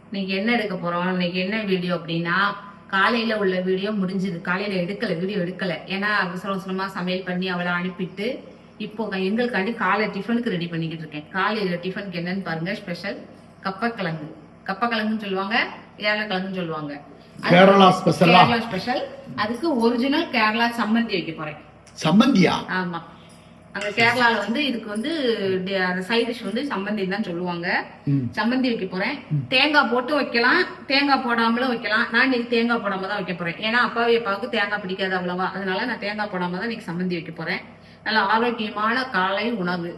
இன்னைக்கு என்ன எடுக்க போறோம், இன்னைக்கு என்ன வீடியோ அப்படின்னா, காலையில உள்ள வீடியோ முடிஞ்சது. காலையில வீடியோ எடுக்கல. ஏன்னா அவசர அவசரமா சமையல் பண்ணி அவளை அனுப்பிட்டு இப்போ எங்களுக்காண்டி காலை டிஃபனுக்கு ரெடி பண்ணிக்கிட்டு இருக்கேன். காலையில டிஃபனுக்கு என்னன்னு பாருங்க, ஸ்பெஷல் கப்பக்கிழங்கு. கப்பக்கிழங்குன்னு சொல்லுவாங்க, ஏலக்கிழங்குன்னு சொல்லுவாங்க. கேரளா ஸ்பெஷல். அதுக்கு ஒரிஜினல் கேரளா சம்மந்தி வைக்க போறேன். சம்மந்தியா? ஆமா, அங்க கேரளால வந்து இதுக்கு வந்து சைட் டிஷ் வந்து சம்மந்தி தான் சொல்லுவாங்க. சம்மந்தி வைக்க போறேன். தேங்காய் போட்டு வைக்கலாம், தேங்காய் போடாமலும் வைக்கலாம். நான் இன்னைக்கு தேங்காய் போடாம தான் வைக்க போறேன். ஏன்னா அப்பாவுக்கு தேங்காய் பிடிக்காது அவ்வளவா. அதனால நான் தேங்காய் போடாம தான் இன்னைக்கு சம்மந்தி வைக்க போறேன். நல்ல ஆரோக்கியமான காலை உணவு.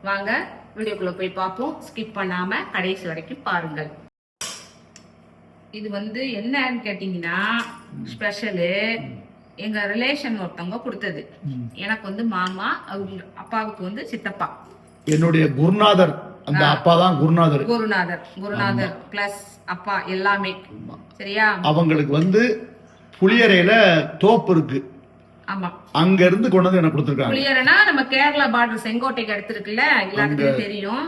வாங்க வீடியோக்குள்ள போய் பார்ப்போம். ஸ்கிப் பண்ணாம கடைசி வரைக்கும் பாருங்கள். இது வந்து என்னன்னு கேட்டீங்கன்னா, ஸ்பெஷலு எங்க ரிலேஷன் ஒருத்தவங்க கொடுத்தது. எனக்கு வந்து மாமா, அவங்க அப்பாவுக்கு வந்து சித்தப்பா. என்னுடைய குருநாதர், அந்த அப்பா தான் குருநாதர் பிளஸ் அப்பா எல்லாமே. சரியா? அவங்களுக்கு வந்து புளியரையில தோப்பு இருக்கு. ஆமா, அங்க இருந்து கொண்டு வந்து எனக்கு கொடுத்துருக்காங்க. புளியரைனா நம்ம கேரளா பார்டர் செங்கோட்டைக்கு எடுத்துருக்குல்ல, எல்லாத்துக்கும் தெரியும்.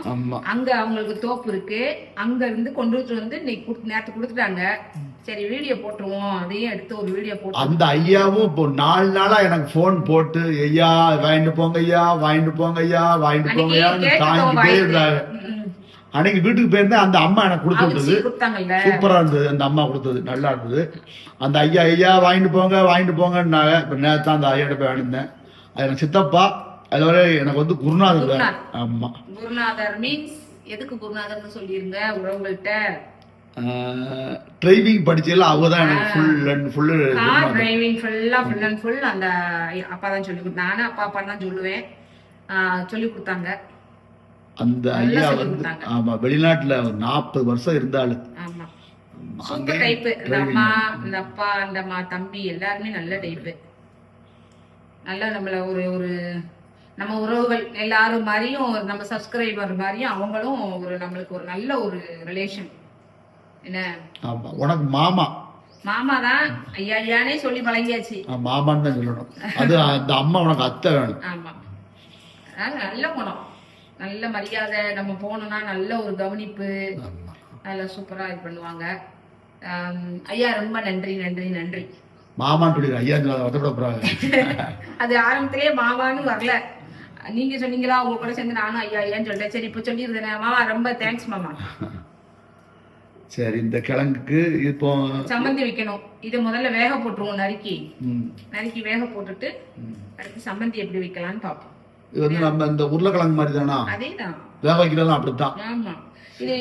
அங்க அவங்களுக்கு தோப்பு இருக்கு. அங்க இருந்து கொண்டு வந்து நேற்று கொடுத்துட்டாங்க. சரி வீடியோ போட்டுருவோம், அதையும் எடுத்து ஒரு வீடியோ போட்டு. அந்த ஐயாவும் இப்போ 4 நாளா எனக்கு போன் போட்டு, ஐயா வாங்கிட்டு போங்க ஐயா, வாங்கிட்டு போங்க ஐயா, வாங்கிட்டு போங்க ஐயா தாங்கிட்டே இருந்தாங்க. அன்னைக்கு வீட்டுக்கு போயிருந்தேன். அந்த அம்மா எனக்கு கொடுத்து விட்டது சூப்பரா இருந்தது. அந்த அம்மா கொடுத்தது நல்லா இருந்தது. அந்த ஐயா வாங்கிட்டு போங்கன்னாங்க. இப்ப நேரத்தான் அந்த ஐயாட்ட போய் வாங்கிருந்தேன். அது எனக்கு சித்தப்பா, அதோட எனக்கு வந்து குருநாதர். ஆமா, குருநாதர் மீன்ஸ் எதுக்கு குருநாதர்னு சொல்லிருங்க உறவுகள்கிட்ட. டிரைவிங் படிச்சதுல அவதான் எனக்கு full and full driving full and full அந்த அப்பா தான் சொல்லி கொடுத்தாங்க. நானும் அப்பா தான் சொல்லுவேன். சொல்லி கொடுத்தாங்க. அந்த ஐயா வந்து ஆமா வெளிநாட்டுல 40 வருஷம் இருந்தாலு. ஆமா, சூப்பர் டைப். இந்த அம்மா, இந்த அப்பா, அந்த அம்மா, தம்பி எல்லாருமே நல்ல டைப். நல்லா நம்மள ஒரு நம்ம உறவுகள் எல்லாரும் மாதிரியும், நம்ம சப்ஸ்கிரைபர் மாதிரியும் அவங்களும் நம்மளுக்கு ஒரு நல்ல ஒரு ரிலேஷன். என்ன? ஆமா, உனக்கு மாமா தான். ஐயானே சொல்லி பழகியாச்சு. மாமான்னு தான் சொல்லணும். அது அந்த அம்மா உனக்கு அத்தை வேணும். ஆமா, நல்ல குணம், நல்ல மரியாதை. நம்ம போனோம்னா நல்ல ஒரு கவனிப்பு, நல்ல சூப்பரா இது பண்ணுவாங்க. ஐயா ரொம்ப நன்றி நன்றி நன்றி. மாமான்னு சொல்லி ஐயா வருத்தப்பட போறாங்க. அது ஆரம்பத்திலேயே மாமான்னு வரல, நீங்க சொன்னீங்களா, உங்க கூட சேர்ந்து நானும் ஐயான்னு சொல்லிட்டேன். சரி இப்ப சொல்லிருந்தேன். மாமா ரொம்ப தேங்க்ஸ் மாமா. சரி, இந்த கிழங்குக்கு இப்போ சம்மந்தி வைக்கணும். இதை முதல்ல வேக போட்டுருவோம். நறுக்கி வேக போட்டுட்டு அடுத்து சம்மந்தி எப்படி வைக்கலாம்னு பார்ப்போம். இது வந்து நம்ம இந்த உருளைக்கிழங்கு மாதிரி தானா? அதேதான், வேக வைக்கலாம் அப்படித்தான். ஆமா,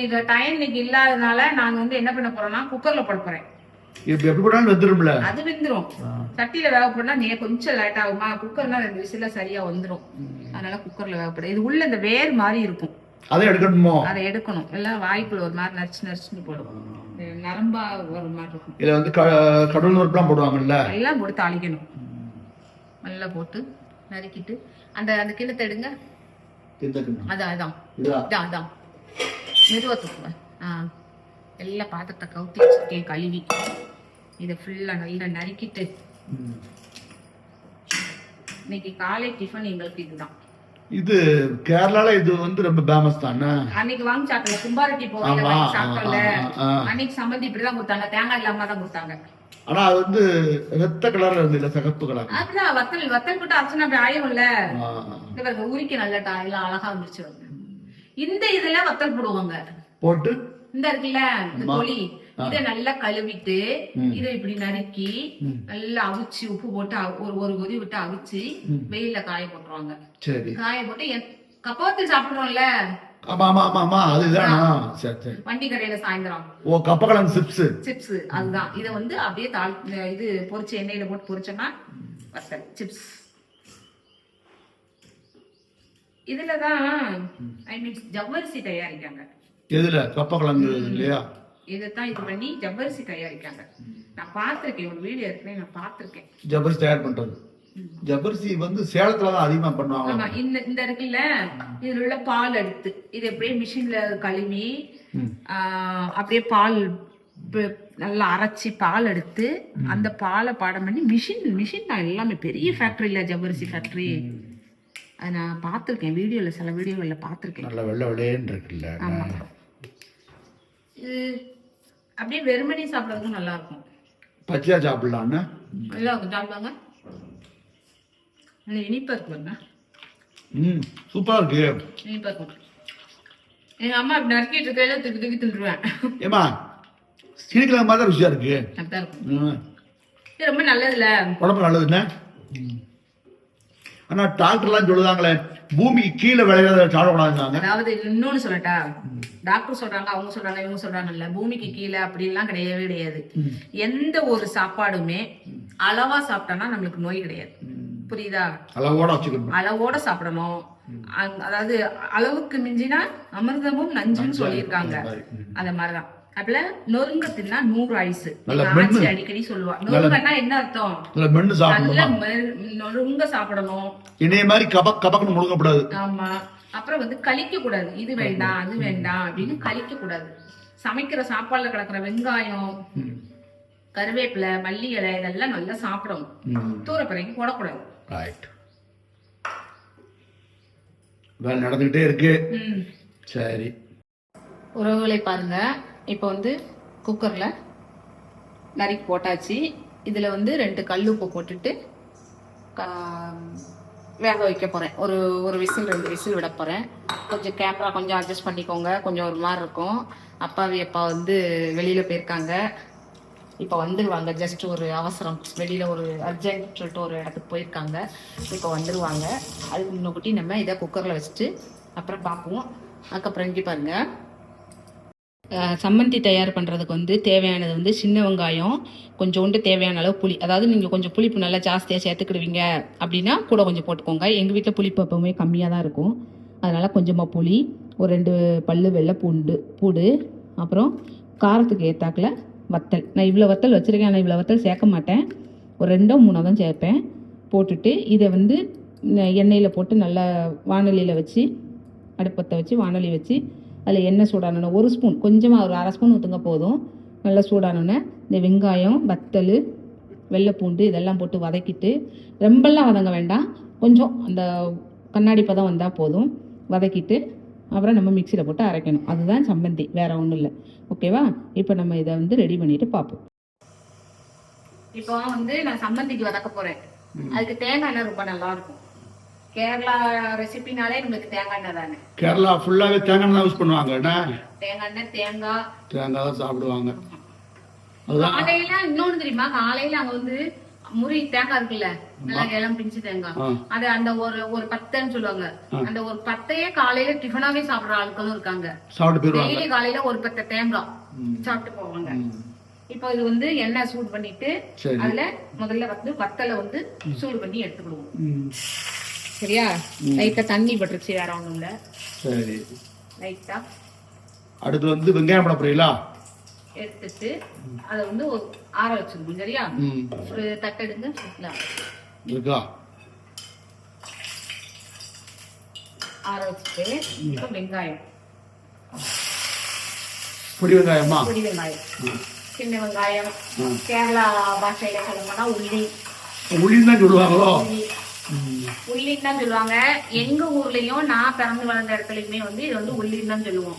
இது டைம் இன்னைக்கு இல்லாதனால நான் வந்து என்ன பண்ண போறேன்னா குக்கர்ல போட போறேன். எப்படி போட்டாலும் வெந்துரும்ல? அது வெந்துரும். சட்டியில வேக போட்டா நீ கொஞ்சம் லேட் ஆகுமா, குக்கர்னா 2 விசில சரியா வந்துரும். அதனால குக்கர்ல வேக போட. இது உள்ள இந்த வேர் மாதிரி இருக்கும், அதை எடுக்கணுமோ? அதை எடுக்கணும். எல்லாம் வாய்க்குள்ள ஒரு மாதிரி நரிச்சுன்னு போடும், நரம்பா ஒரு மாதிரி இருக்கும். இதுல வந்து கடல் நுறுப்புலாம் போடுவாங்கல்ல, எல்லாம் போட்டு தாளிக்கணும். நல்லா போட்டு நறுக்கிட்டு அந்த கிண்ணத்தை எடுங்க. அதான் மெதுவா தூக்குங்க. எல்லாம் பாத்திரத்தை கவுத்தி வச்சிருக்கேன் கழுவி. இதை ஃபுல்லா நல்லா நறுக்கிட்டு இன்னைக்கு காலை டிஃபன் எங்களுக்கு இதுதான். இது கேரளால இது வந்து ரொம்ப ஃபேமஸ் தானே. அன்னைக்கு வாங்கி சாப்பிடல, கும்பாரட்டி போகல சாப்பிடல. அன்னைக்கு சம்மந்தி இப்படிதான் கொடுத்தாங்க, தேங்காய் இல்லாம தான் கொடுத்தாங்க. ஆனா அது வந்து ரத்த கலர்ல இருந்து இல்ல, சிகப்பு கலர். அதுதான் வத்தல் போட்டு அரைச்சுனா அப்படி ஆயும்ல. இந்த பாருங்க உரிக்க நல்ல எல்லாம் அழகா வந்துருச்சு. இந்த இதெல்லாம் வத்தல் போடுவாங்க போட்டு. இந்த இருக்குல்ல இந்த தொலி, இதை நல்லா கழுவிட்டு இதை இப்படி நறுக்கி நல்லா அவிச்சு உப்பு போட்டு ஒரு கொதி விட்டு அவிச்சு வெயில காய போட்டுருவாங்க. சரி, காய போட்டு கப்பவத்தில் சாப்பிடுறோம்ல. வண்டி கடையில சாயந்தரம் கப்பக்கிழங்கு சிப்ஸ் அதுதான். இதை வந்து அப்படியே இது பொரிச்சு எண்ணெயில போட்டு பொரிச்சோம்னா வத்தல் சிப்ஸ். இதுலதான் ஐ மீன் ஜவ்வரிசி தயாரிக்காங்க. எதுல? கப்பக்கிழங்கு இல்லையா? இதைத்தான் இது பண்ணி ஜவ்வரிசி தயாரிக்காங்க. நான் பார்த்திருக்கேன், ஒரு வீடியோ இருக்குன்னு நான் பார்த்திருக்கேன். ஜவ்வரிசி தயார் பண்றது. ஜவ்வரிசி வந்து சேலத்துலதான் அதிகமா பண்ணுவாங்க. இந்த இருக்குல்ல, இதுல உள்ள பால் எடுத்து இதை அப்படியே மிஷின்ல கழுவி அப்படியே பால் நல்லா அரைச்சி பால் எடுத்து அந்த பாலை பாடம் பண்ணி மிஷின் தான் எல்லாமே. பெரிய ஃபேக்டரி இல்ல ஜவ்வரிசி ஃபேக்டரி. அது நான் பார்த்திருக்கேன் வீடியோல, சில வீடியோல பார்த்திருக்கேன். நல்ல வெள்ளை வெள்ளையன்னு இருக்குல்ல. ஆமா, அப்படியே வெறுமனே சாப்பிட்றதுக்கும் நல்லா இருக்கும். பச்சையா சாப்பிடலான்னு நல்லா இருக்கும், சாப்பிடுவாங்க. நல்ல இனிப்பா இருக்கு பாருங்க. சூப்பரா இருக்கு. இனிப்பா இருக்கும். எங்க அம்மா இப்படி நறுக்கிட்டு இருக்கையில தூக்கி தூக்கி தின்றுவேன். ஏமா சிரிக்கிற மாதிரி தான் ருசியா இருக்கு. அப்படிதான் இருக்கும். இது ரொம்ப நல்லதுல, உடம்பு நல்லதுண்ணே. ஆனா டாக்டர்லாம் சொல்லுதாங்களே பூமிக்கு கீழே விளையாத சாப்பிடக்கூடாதுங்க. அதாவது இன்னொன்னு சொல்லட்டா, டாக்டர் சொல்றாங்க, அவங்க சொல்றாங்க, இவங்க சொல்றாங்கல்ல, பூமிக்கு கீழே அப்படிலாம் கிடையவே கிடையாது. எந்த ஒரு சாப்பாடுமே அளவா சாப்பிட்டோம்னா நம்மளுக்கு நோய் கிடையாது. புரியுதா? அளவோட வச்சுக்கணும், அளவோட சாப்பிடணும். அதாவது அளவுக்கு மிஞ்சினா அமிர்தமும் நஞ்சுன்னு சொல்லியிருக்காங்க. அந்த மாதிரிதான். அப்பல நொறுங்க தின்னா 100 ஆயுசு. ஆட்சி அடிக்கடி சொல்லுவா. நொறுங்கன்னா என்ன அர்த்தம்? நல்ல நொறுங்க சாப்பிடணும். இதே மாதிரி கபக்குன்னு முழுங்கக்கூடாது. ஆமா. அப்புறம் வந்து கழிக்க கூடாது. இது வேண்டாம் அது வேண்டாம் அப்படின்னு கழிக்க கூடாது. சமைக்கிற சாப்பாடுல கிடக்குற வெங்காயம், கருவேப்பிலை, மல்லி இலை இதெல்லாம் நல்லா சாப்பிடணும். தூரப்பறைக்கு போடக்கூடாது. வேலை நடந்துகிட்டே இருக்கு. சரி உறவுகளை பாருங்க, இப்போ வந்து குக்கர்ல நறுக்கி போட்டாச்சு. இதுல வந்து 2 கல் உப்பு போட்டுட்டு வேக வைக்க போறேன். ஒரு விசில் 2 விசில் விட போறேன். கொஞ்சம் கேமரா கொஞ்சம் அட்ஜஸ்ட் பண்ணிக்கோங்க, கொஞ்சம் ஒரு மாதிரி இருக்கும். அப்பா வந்து வெளியில போயிருக்காங்க, இப்போ வந்துடுவாங்க. ஜஸ்ட் ஒரு அவசரம், வெளியில ஒரு அர்ஜென்ட் சொல்லிட்டு ஒரு இடத்துக்கு போயிருக்காங்க. இப்போ வந்துடுவாங்க. அதுக்கு முன்னக்கூட்டி நம்ம இதை குக்கர்ல வச்சுட்டு அப்புறம் பார்ப்போம். அதுக்கப்புறம் இங்கே பாருங்க, சம்மந்தி தயார் பண்ணுறதுக்கு வந்து தேவையானது வந்து சின்ன வெங்காயம், கொஞ்சோண்டு தேவையான அளவு புளி. அதாவது நீங்கள் கொஞ்சம் புளிப்பு நல்லா ஜாஸ்தியாக சேர்த்துக்கிடுவீங்க அப்படின்னா கூட கொஞ்சம் போட்டுக்கோங்க. எங்கள் வீட்டில் புளிப்பு எப்பவுமே கம்மியாக தான் இருக்கும், அதனால் கொஞ்சமாக புளி, ஒரு 2 பல்லு வெள்ளை பூடு, அப்புறம் காரத்துக்கு ஏற்றாக்கில் வத்தல். நான் இவ்வளோ வத்தல் வச்சுருக்கேன், ஆனால் இவ்வளோ வத்தல் சேர்க்க மாட்டேன், ஒரு 2-3 தான் சேர்ப்பேன். போட்டுட்டு இதை வந்து எண்ணெயில் போட்டு நல்லா வானலியில் வச்சு, அடுப்பத்தை வச்சு வானலி வச்சு அதில் எண்ணெய் சூடானோன்னு 1 ஸ்பூன், கொஞ்சமாக ஒரு 1/2 ஸ்பூன் ஊற்றுங்க போதும். நல்லா சூடானோன்னே இந்த வெங்காயம், வத்தல், வெள்ளைப்பூண்டு இதெல்லாம் போட்டு வதக்கிட்டு, ரொம்பலாம் வதங்க வேண்டாம், கொஞ்சம் அந்த கண்ணாடி பதம் வந்தால் போதும். வதக்கிட்டு அப்புறம் நம்ம மிக்சியில் போட்டு அரைக்கணும். அதுதான் சம்மந்தி, வேற ஒன்றும் இல்லை. ஓகேவா? இப்போ நம்ம இதை வந்து ரெடி பண்ணிட்டு பார்ப்போம். இப்போ வந்து நான் சம்மந்திக்கு வதக்க போகிறேன். அதுக்கு தேங்காய் எண்ணெய் ரொம்ப நல்லா இருக்கும். கேரளா ரெசிபினாலே நம்மளுக்கு தேங்காய் எண்ணெய் தானே. கேரளா ஃபுல்லாவே தேங்காய் எண்ணெய் யூஸ் பண்ணுவாங்க. தேங்காய் எண்ணெய், தேங்காய் தான் சாப்பிடுவாங்க. காலையில இன்னொன்னு தெரியுமா, காலையில அங்க வந்து முறி தேங்காய் இருக்குல்ல, நல்லா இளம் பிஞ்சு தேங்காய், அது அந்த ஒரு பத்தைன்னு சொல்லுவாங்க. அந்த ஒரு பத்தையே காலையில டிஃபனாவே சாப்பிடுற ஆட்களும் இருக்காங்க. டெய்லி காலையில ஒரு பத்தை தேங்காய் சாப்பிட்டு போவாங்க. இப்போ இது வந்து எண்ணெய் சூடு பண்ணிட்டு அதுல முதல்ல வந்து வத்தலை வந்து சூடு பண்ணி எடுத்துக்கிடுவோம். சரியா? லைட்டா தண்ணி பட்டுருச்சு, வேற ஒண்ணும் இல்ல. சரி, லைட்டா அடுத்து வந்து வெங்காயம் போட போறீங்களா? எடுத்துட்டு அதை வந்து ஆற வச்சிருக்கோம். சரியா? ஒரு தட்டெடுங்க இருக்கா, ஆற வச்சுட்டு இப்போ வெங்காயம், பொடி வெங்காயம், சின்ன வெங்காயம், கேரளா பாஷையில சொல்லணும்னா உள்ளின்னு தான் சொல்லுவாங்களோ, உள்ளின்னு தான் சொல்லுவாங்க. எங்க ஊர்லயும் நான் பிறந்து வளர்ந்த இடத்துலயுமே வந்து இது வந்து உள்ளின்னு தான் சொல்லுவோம்.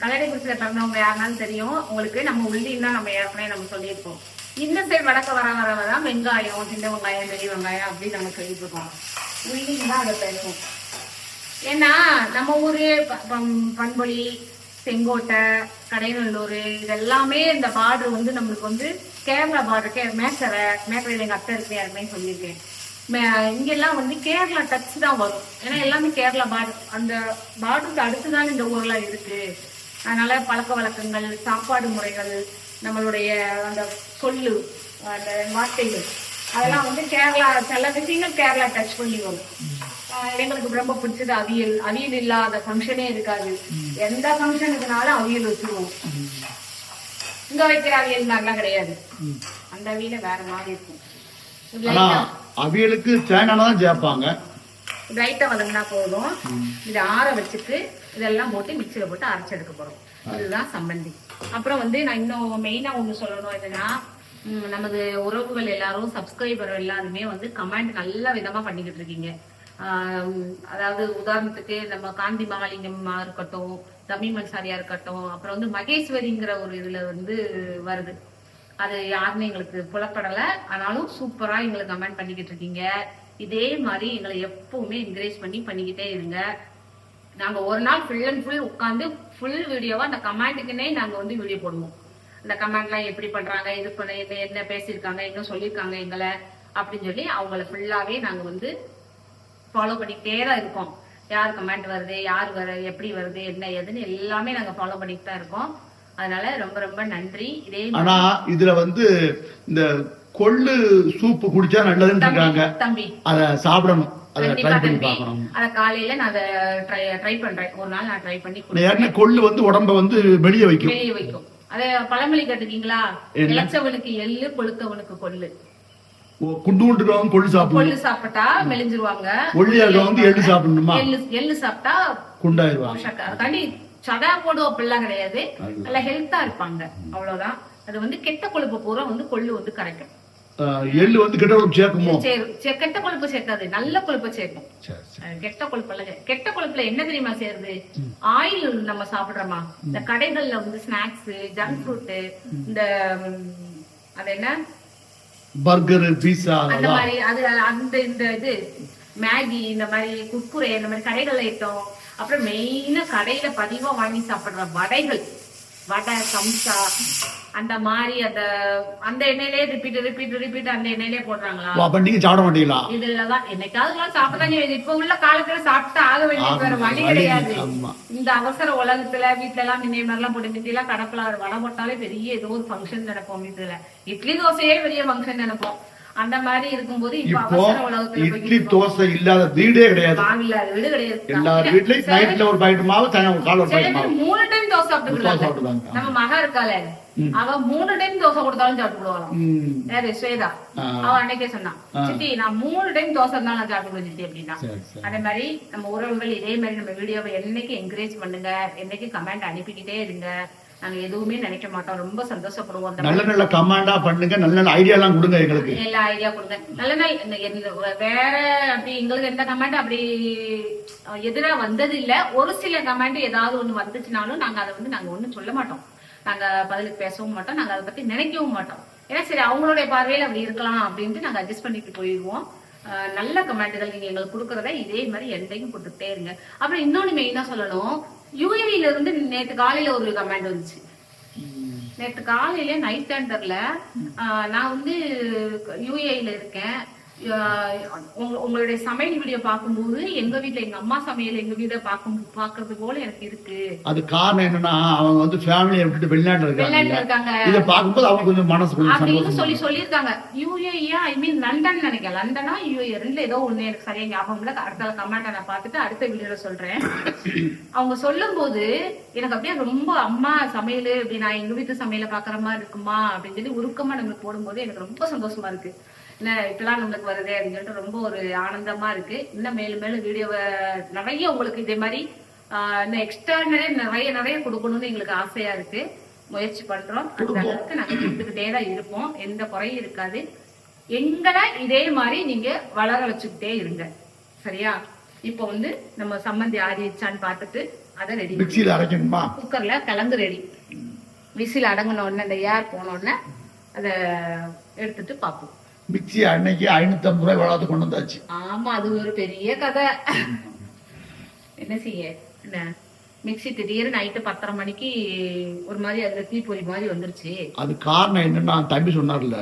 கல்லடைக்குறிச்சியில பிறந்தவங்க யாருனாலும் தெரியும் உங்களுக்கு, நம்ம உள்ளின்னு தான் நம்ம ஏற்கனவே நம்ம சொல்லியிருப்போம். இந்த சைடு வடக்க வரதான் வெங்காயம், சின்ன வெங்காயம், பெரிய வெங்காயம் அப்படின்னு நம்ம சொல்லிட்டு இருக்கோம். உள்ளின்னு தான் அதை பேசுவோம். ஏன்னா நம்ம ஊரு பண்பொழி, செங்கோட்டை, கடைநல்லூர் இதெல்லாமே இந்த பார்டர் வந்து நம்மளுக்கு வந்து கேரளா பார்டர். மேக்கரையில் எங்க அத்தை இருக்கு, யாருமே சொல்லியிருக்கேன். இங்கெல்லாம் வந்து கேரளா டச் தான் வரும். ஏன்னா எல்லாமே கேரளா பார்டர், அந்த பார்டருக்கு அடுத்துதான் இந்த ஊர்லாம் இருக்கு. அதனால பழக்க வழக்கங்கள், சாப்பாடு முறைகள், நம்மளுடைய அந்த சொல்லு, அந்த வார்த்தைகள் அதெல்லாம் வந்து கேரளா, சில விஷயங்கள் கேரளா டச் பண்ணி வரும். எங்களுக்கு ரொம்ப பிடிச்சது அவியல். அவியல் இல்லாத ஃபங்க்ஷனே இருக்காது. எந்த ஃபங்க்ஷனுக்குனாலும் அவியல் வச்சுருவோம். இங்க வைக்கிற அவியல் மாதிரிலாம் கிடையாது. அந்த அவியல வேற மாதிரி இருக்கும். அவியலுக்கு தேங்காய் தான் சேர்ப்பாங்க. லைட்டா வதங்கினா போதும். இதை ஆற வச்சுட்டு இதெல்லாம் போட்டு மிக்சியில போட்டு அரைச்சு எடுக்க போறோம். இதுதான் சம்மந்தி. அப்புறம் வந்து நான் இன்னும் மெயினா ஒண்ணு சொல்லணும், என்னன்னா நமது உறவுகள் எல்லாரும், சப்ஸ்கிரைபர் எல்லாருமே வந்து கமெண்ட் நல்ல விதமா பண்ணிக்கிட்டு இருக்கீங்க. அதாவது உதாரணத்துக்கு நம்ம காந்தி மகாலிங்கம்மா இருக்கட்டும், தமிழ் சாரியா இருக்கட்டும், அப்புறம் வந்து மகேஸ்வரிங்கிற ஒரு இதுல வந்து வருது. அது யாருன்னு எங்களுக்கு புலப்படல. ஆனாலும் சூப்பரா எங்களுக்கு கமெண்ட் பண்ணிக்கிட்டு இருக்கீங்க. இதே மாதிரி எங்களை எப்பவுமே என்கரேஜ் பண்ணிக்கிட்டே இருங்க. நாங்க ஒரு நாள் ஃபுல் அண்ட் ஃபுல் உட்காந்து ஃபுல் வீடியோவா அந்த கமெண்ட்டுக்குன்னே நாங்க வந்து வீடியோ போடுவோம். அந்த கமெண்ட்லாம் எப்படி பண்றாங்க, இது பண்ண என்ன பேசியிருக்காங்க, இன்னும் சொல்லியிருக்காங்க எங்களை அப்படின்னு சொல்லி அவங்கள ஃபுல்லாவே நாங்க வந்து ஃபாலோ பண்ணிக்கிட்டே தான் இருக்கோம். யார் கமெண்ட் வருது, யார் எப்படி வருது, என்ன ஏதுன்னு எல்லாமே நாங்க ஃபாலோ பண்ணிட்டு தான் இருக்கோம். அதனால ரொம்ப ரொம்ப நன்றி. இதே ஆனா இதுல வந்து இந்த கொள்ளு சூப் குடிச்சா நல்லதுன்னு இருக்காங்க தம்பி, அத சாப்பிடணும். அத ட்ரை பண்ணி பார்க்கணும். அத காலையில நான் அத ட்ரை பண்றேன். ஒரு நாள் நான் ட்ரை பண்ணி குடிக்கிறேன். ஏன்னா கொள்ளு வந்து உடம்ப வந்து வெளிய வைக்கும். அத பழமொழி கேட்டுக்கீங்களா? இளைச்சவனுக்கு எள்ளு, கொழுத்தவனுக்கு கொள்ளு. குண்டு கொள்ளு சாப்பிட்டா மெலிஞ்சிருவாங்க. வந்து எள்ளு சாப்பிடணுமா? எள்ளு சாப்பிட்டா குண்டாயிருவாங்க. அதுக்காண்டி சதா போடுவோம் அப்படிலாம் கிடையாது. நல்லா ஹெல்த்தா இருப்பாங்க, அவ்வளவுதான். அது வந்து கெட்ட கொழுப்பு பூரா வந்து கொள்ளு வந்து கரைக்கும். எள்ளு வந்து கெட்ட கொழுப்பு சேர்க்குமோ? கெட்ட கொழுப்பு சேர்க்காது, நல்ல கொழுப்பு சேர்க்கும். கெட்ட கொழுப்பு கெட்ட கொழுப்புல என்ன தெரியுமா சேருது? ஆயில் நம்ம சாப்பிடுறோமா, இந்த கடைகள்ல வந்து ஸ்நாக்ஸ், ஜங்க் ஃப்ரூட், இந்த அது என்ன பர்கர், பீஸா, அந்த மாதிரி, அது அந்த இந்த இது மேகி, இந்த மாதிரி குர்குரே, இந்த மாதிரி கடைகள் ஐட்டம். அப்புறம் மெயினா கடையில பதிவா வாங்கி சாப்பிடுற வடைகள், வடை, சம்சா, அந்த மாதிரி அந்த எண்ணெயிலே ரிப்பீட் அந்த எண்ணெயிலே போடுறாங்களா? அப்ப நீங்க சாப்பிட மாட்டீங்களா? இதுலதான் என்னைக்காவது சாப்பிட்டாங்க. இப்ப உள்ள காலத்துல சாப்பிட்டா ஆக வேண்டியது வேற வழி கிடையாது. இந்த அவசர உலகத்துல வீட்டுல எல்லாம் முன்னைய மாதிரிலாம் போட்டு மித்தி எல்லாம் கடப்புல வடை போட்டாலே பெரிய ஏதோ ஒரு ஃபங்க்ஷன் நினைப்போம். வீட்டுல இட்லி தோசையே பெரிய ஃபங்க்ஷன் நினைப்போம். அந்த மாதிரி இருக்கும்போது இப்ப அவசர உலகத்துல இட்லி தோசை இல்லாத வீடே கிடையாது. வீடு கிடையாது. எல்லார் வீட்லயும் நைட்ல ஒரு பாக்கெட் மாவு, சாயங்காலம் காலைல ஒரு பாக்கெட் மாவு. 3 டைம் தோசை சாப்பிட்டுருக்காங்க. நம்ம மகா இருக்காளே, அவ 3 டைம் தோசை கொடுத்தாலும் சாப்பிடுவாளாம். யாரு? ஸ்வேதா. அவ அன்னைக்கே சொன்னான், சித்தி நான் 3 டைம் தோசை இருந்தாலும் நான் சாப்பிடுவேன் சித்தி அப்படின்னா. அதே மாதிரி நம்ம உறவுகள் இதே மாதிரி நம்ம வீடியோவை என்னைக்கு என்கரேஜ் பண்ணுங்க, என்னைக்கு கமெண்ட் அனுப்பிக்கிட்டே இருங்க. நாங்க எதுவுமே நினைக்க மாட்டோம், ரொம்ப சந்தோஷப்படுவோம். நல்ல நல்ல கமெண்டா பண்ணுங்க, நல்ல நல்ல ஐடியா எல்லாம் கொடுங்க, எங்களுக்கு எல்லா ஐடியா கொடுங்க. நல்ல வேற அப்படி எங்களுக்கு எந்த கமெண்ட் அப்படி எதிரா வந்தது இல்ல. ஒரு சில கமெண்ட் ஏதாவது ஒண்ணு வந்துச்சுனாலும் நாங்க அதை வந்து நாங்க ஒண்ணும் சொல்ல மாட்டோம். நாங்க பதிலுக்கு பேசவும் மாட்டோம், நாங்க அதை பத்தி நினைக்கவும் மாட்டோம். ஏன்னா சரி அவங்களுடைய பார்வையில அப்படி இருக்கலாம் அப்படின்ட்டு நாங்க அட்ஜஸ்ட் பண்ணிட்டு போயிடுவோம். நல்ல கமெண்ட்டுகள் நீங்க எங்களுக்கு கொடுக்கறத இதே மாதிரி எந்தையும் போட்டுக்கிட்டே இருங்க. அப்புறம் இன்னொன்னு மெயினா சொல்லணும், யூஏவில இருந்து நேற்று காலையில ஒரு கமெண்ட் வந்துச்சு. நேற்று காலையில நைட் டெண்டர்ல நான் வந்து யூஏல இருக்கேன், உங்களுடைய சமையல் வீடியோ பார்க்கும்போது எங்க வீட்டுல எங்க அம்மா சமையல் எங்க வீட பாக்குறது போல எனக்கு இருக்கு. அது காரணம் என்னன்னா அவங்க வந்து ஃபேமிலியை விட்டுட்டு வெளிநாட்டுல இருக்காங்க. இத பாக்கும்போது அவங்க கொஞ்சம் மனசு அப்படின்னு சொல்லியிருக்காங்க. யூஏயா ஐ மீன் லண்டன் நினைக்கிறேன், லண்டனா யூஏ ரெண்டுல ஏதோ ஒண்ணு எனக்கு சரியா ஞாபகம் இல்ல. அடுத்த கமெண்ட் நான் பார்த்துட்டு அடுத்த வீடியோல சொல்றேன். அவங்க சொல்லும் போது எனக்கு அப்படியே ரொம்ப அம்மா சமையல் இப்படி நான் எங்க வீட்டு சமையல பாக்குற மாதிரி இருக்குமா அப்படின்னு சொல்லி உருக்கமா நம்மளுக்கு போடும்போது எனக்கு ரொம்ப சந்தோஷமா இருக்கு. என்ன இப்பெல்லாம் நம்மளுக்கு வருதே அப்படின்னு சொல்லிட்டு ரொம்ப ஒரு ஆனந்தமா இருக்கு. இன்னும் மேலும் மேலும் வீடியோவை நிறைய உங்களுக்கு இதே மாதிரி இன்னும் எக்ஸ்ட்ரானரே நிறைய கொடுக்கணும்னு எங்களுக்கு ஆசையா இருக்கு. முயற்சி பண்றோம். அந்த அளவுக்கு நாங்க கொடுத்துக்கிட்டே தான் இருப்போம், எந்த குறையும் இருக்காது. எங்களை இதே மாதிரி நீங்க வளர வச்சுக்கிட்டே இருங்க, சரியா? இப்போ வந்து நம்ம சம்மந்தி ஆறிச்சான்னு பார்த்துட்டு அதை ரெடி மிக்ஸில அரைக்கணுமா? குக்கர்ல கிழங்கு ரெடி. விசில் அடங்கின உடனே அந்த ஏர் போன உடனே அதை எடுத்துட்டு பார்ப்போம். மிக்ஸி அன்னைக்கு 550 ரூபாய் வளர்த்து கொண்டு வந்தாச்சு. ஆமா, அது ஒரு பெரிய கதை. என்ன செய்ய, என்ன மிக்ஸி திடீர்னு நைட்டு 10:30 மணிக்கு ஒரு மாதிரி அதுல தீப்பொறி மாதிரி வந்துருச்சு. அது காரணம் என்னன்னா தம்பி சொன்னார்ல,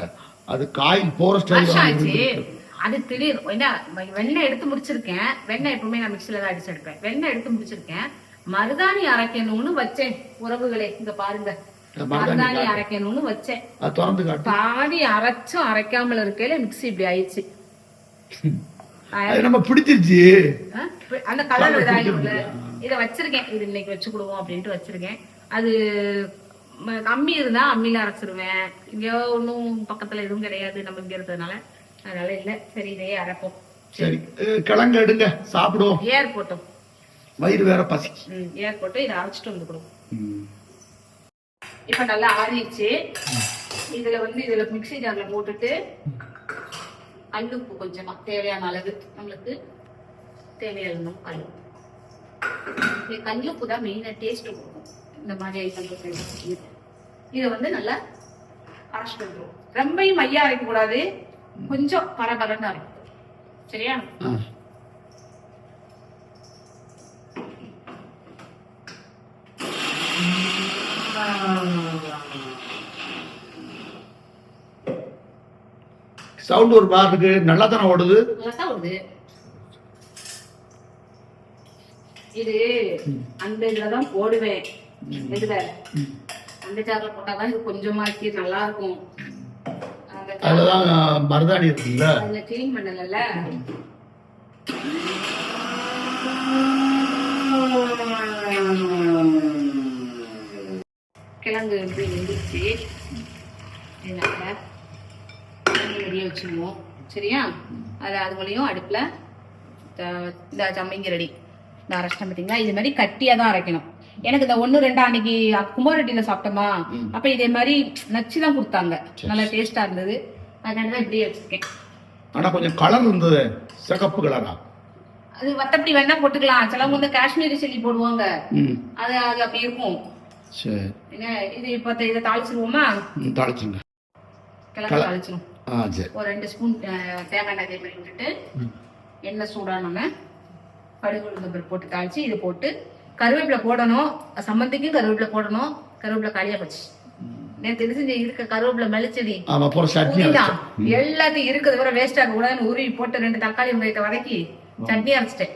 அது காயில் போற ஸ்டைல் ஆச்சு. அது திடீர் என்ன வெண்ணெய் எடுத்து முடிச்சிருக்கேன். வெண்ணெய் எப்பவுமே நான் மிக்ஸில தான் அடிச்சு எடுப்பேன். வெண்ணெய் எடுத்து முடிச்சிருக்கேன், மருதாணி அரைக்கணும்னு வச்சேன். உறவுகளே இங்க பாருங்க, மருதாணி அரைக்கணும்னு வச்சேன். பாதி அரைச்சும் அரைக்காமல் இருக்கையில மிக்ஸி இப்படி ஆயிடுச்சு. நம்ம பிடிச்சிருச்சு அந்த கலர் இதாகிடும்ல. இதை வச்சிருக்கேன், இது இன்னைக்கு வச்சுக்கிடுவோம் அப்படின்ட்டு வச்சிருக்கேன். அது அம்மி இருந்தா அம்மியில அரைச்சிருவேன். இங்க ஒன்னும் பக்கத்துல எதுவும் கிடையாது நம்ம இங்க இருக்கிறதுனால, அதனால இல்ல. சரி இதையே அரைப்போம். சரி கிழங்கு எடுங்க, சாப்பிடுவோம். ஏர் போட்டோம், வயிறு வேற பசி. ஏர் போட்டு இதை அரைச்சிட்டு வந்துக்கிறோம். இப்ப நல்லா ஆறிடுச்சு. இதுல வந்து இதுல மிக்ஸி ஜார்ல போட்டுட்டு கல்லுப்பு கொஞ்சமா தேவையான அளவு, நம்மளுக்கு தேவையான கல் இது கல்லுப்பு தான் மெயினா டேஸ்ட் கொடுக்கும் இந்த மாதிரி ஐட்டம். இதை வந்து நல்லா அரைச்சிட்டு வந்துடும். ரொம்பயும் மையா அரைக்க கூடாது, கொஞ்சம் பரபரன்னு அரைக்கும். சரியா? சவுண்ட் ஒரு பாட்டுக்கு நல்லா தானே ஓடுது. நல்லா ஓடுது. இது அந்த இதுலதான் போடுவேன். இதுல அந்த ஜார்ல போட்டாதான் இது கொஞ்சமா நல்லா இருக்கும். அதுலதான் மருதாணி இருக்குல்ல, அதுல கிளீன் பண்ணல. கிழங்கு எப்படி வெந்துச்சு ரெடியா வச்சுருவோம். சரியா? அதுக்குள்ளேயும் அடுப்புல இந்த சம்மங்கி ரெடி. இந்த அரைச்சிட்டேன் பார்த்தீங்களா? இது மாதிரி கட்டியா தான் அரைக்கணும். எனக்கு இந்த 1-2 அன்னைக்கு குமாரெட்டியில சாப்பிட்டோமா, அப்ப இதே மாதிரி நச்சு தான் கொடுத்தாங்க. நல்லா டேஸ்டா இருந்தது. அதனால தான் இப்படியே வச்சிருக்கேன். ஆனா கொஞ்சம் கலர் இருந்தது, சிகப்பு கலரா. அது வத்தப்படி வேணா போட்டுக்கலாம். சிலவங்க வந்து காஷ்மீரி சில்லி போடுவாங்க, அது அப்படி இருக்கும். சரி, இது இப்ப இதை தாளிச்சிருவோமா? தாளிச்சுங்க. கிழங்கு தாளிச்சிரும். சரி. ஒரு 2 ஸ்பூன் தேங்காய் எண்ணெய் அதே மாதிரி விட்டுட்டு எண்ணெய் சூடானோன்னு கடுகு உளுந்தம்பருப்பு போட்டு தாளிச்சு இது போட்டு கருவேப்பிலை போடணும். சம்மந்திக்கும் கருவேப்பிலை போடணும். கருவேப்பிலை காலியா போச்சு. நேற்று தெரிஞ்சு இருக்க கருவேப்பிலை மெலிச்சடி எல்லாத்தையும் இருக்கிறது வர வேஸ்ட் ஆக கூடாதுன்னு உருவி போட்டு 2 தக்காளி வெங்காயத்தை வதக்கி சட்னி அரைச்சிட்டேன்.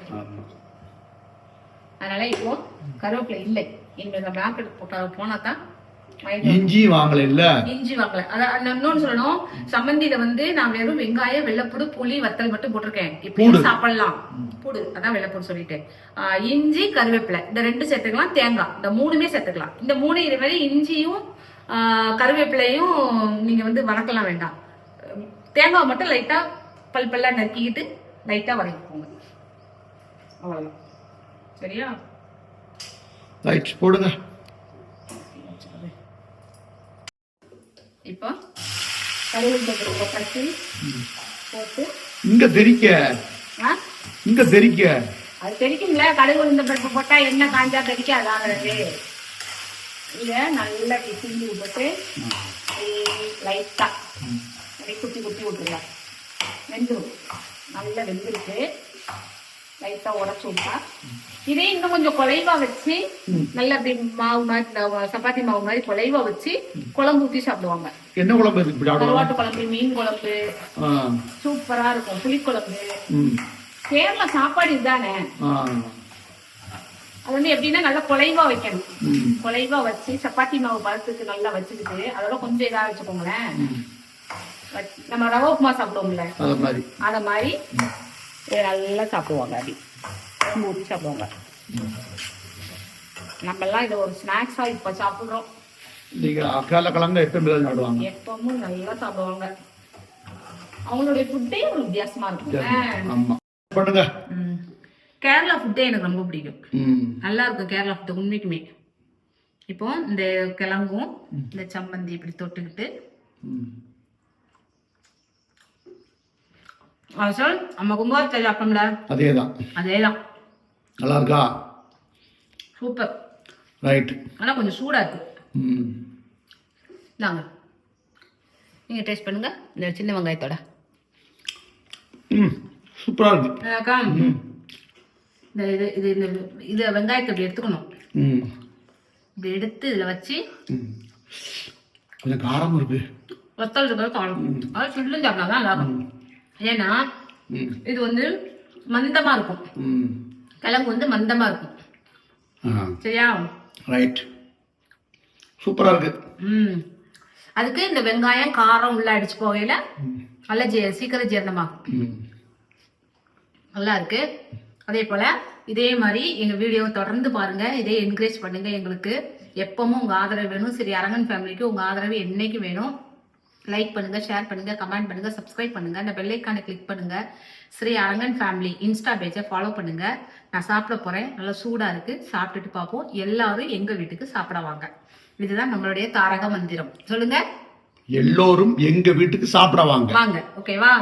அதனால இப்போ கருவேப்பிலை இல்லை. எங்களுக்கு மார்க்கெட் போனா தான். இஞ்சி வாங்கல. இஞ்சி வாங்கல. அதான் இன்னொன்னு சொல்லணும், சம்மந்தியில வந்து நான் வெறும் வெங்காயம், வெள்ளைப்பூடு, புளி, வத்தல் மட்டும் போட்டிருக்கேன். இப்ப சாப்பிடலாம் பூடு, அதான் வெள்ளைப்பூடு சொல்லிட்டு. இஞ்சி, கருவேப்பிலை இந்த 2 சேர்த்துக்கலாம். தேங்காய் இந்த 3மே சேர்த்துக்கலாம். இந்த 3 இது மாதிரி இஞ்சியும் கருவேப்பிலையும் நீங்க வந்து வதக்கலாம் வேண்டாம். தேங்காய் மட்டும் லைட்டா பல்பெல்லாம் நறுக்கிக்கிட்டு லைட்டா வதக்கிக்கோங்க. அவ்வளவுதான். சரியா? ரைட், போடுங்க. இப்போ கருவேப்பிலை கட்டி போட்டு இங்க தெரிக்க அது தெரிக்குங்களா? கடுகு உளுந்த பருப்பு போட்டா எண்ணெய் காஞ்சா தெரிக்க அதாகிறது. இத நல்லா கிண்டி விட்டுட்டு லைட்டா குத்தி குத்தி விட்டுருலாம். வெந்துடும். நல்லா வெந்துருக்கு. லைட்டா உடச்சு விட்டா இதே இன்னும் கொஞ்சம் குலைவா வச்சு நல்லா அப்படி மாவு மாதிரி சப்பாத்தி மாவு மாதிரி குலைவா வச்சு குழம்பு ஊத்தி சாப்பிடுவாங்க. என்ன குழம்பு இருக்கு? கருவாட்டு குழம்பு, மீன் குழம்பு சூப்பரா இருக்கும். புளிக்குழம்பு. கேரளா சாப்பாடு இதுதானே. அது வந்து எப்படின்னா நல்லா குலைவா வைக்கணும். குலைவா வச்சு சப்பாத்தி மாவு பழத்துக்கு நல்லா வச்சுக்கிட்டு அதோட கொஞ்சம் இதா வச்சுக்கோங்களேன். நம்ம ரவா உப்புமா சாப்பிடுவோம்ல, அத மாதிரி நல்லா சாப்பிடுவாங்க. அப்படி குழம்பு ஊற்றி சாப்பிடுவாங்க. நம்ம எல்லாம் இதை ஒரு ஸ்நாக்ஸா இப்ப சாப்பிடுறோம். எப்பவும் நல்லா சாப்பிடுவாங்க. அவங்களுடைய ஃபுட்டே ஒரு வித்தியாசமா இருக்கும். கேரளா ஃபுட்டே எனக்கு ரொம்ப பிடிக்கும். நல்லா இருக்கும் கேரளா ஃபுட்டு உண்மைக்குமே. இப்போ இந்த கிழங்கும் இந்த சம்மந்தி இப்படி தொட்டுக்கிட்டு நம்ம கும்பகோணத்தை சாப்பிட்டோம்ல, அதேதான். நல்லா இருக்கா? சூப்பர். ரைட். ஆனா கொஞ்சம் சூடா இருக்கு. நாங்க நீங்க டேஸ்ட் பண்ணுங்க இந்த சின்ன வெங்காயத்தோட. சூப்பரா இருக்கு. இது வெங்காயத்தை இப்படி எடுத்துக்கணும். இப்படி எடுத்து இதுல வச்சு கொஞ்சம் காரம் இருக்கு. வத்தல் இருக்கிறது காரம். அது சுள்ளும் சாப்பிடலாம் நல்லா இருக்கும். ஏன்னா இது வந்து மந்தமா இருக்கும். கிழங்கு வந்து மந்தமா இருக்கும். சரியா? ரைட். சூப்பரா இருக்கு. அதுக்கு இந்த வெங்காயம் காரம் உள்ள அடிச்சு போகையில நல்லா சீக்கிரம் ஜீரணமாகும். நல்லா இருக்கு. அதே போல இதே மாதிரி எங்க வீடியோவை தொடர்ந்து பாருங்க. இதே என்கரேஜ் பண்ணுங்க. எங்களுக்கு எப்பவும் உங்க ஆதரவு வேணும். சரி அரங்கன் ஃபேமிலிக்கு உங்க ஆதரவு என்னைக்கு வேணும். லைக் பண்ணுங்க, ஷேர் பண்ணுங்க, கமெண்ட் பண்ணுங்க, சப்ஸ்கிரைப் பண்ணுங்க, அந்த பெல் ஐகானை கிளிக் பண்ணுங்க. ஸ்ரீ அரங்கன் ஃபேமிலி இன்ஸ்டா பேஜை ஃபாலோ பண்ணுங்க. நான் சாப்பிட போறேன். நல்லா சூடா இருக்கு. சாப்பிட்டுட்டு பார்ப்போம். எல்லாரும் எங்க வீட்டுக்கு சாப்பிட வாங்க. இதுதான் நம்மளுடைய தாரக மந்திரம். சொல்லுங்க. எல்லோரும் எங்க வீட்டுக்கு சாப்பிட வாங்க. ஓகேவா?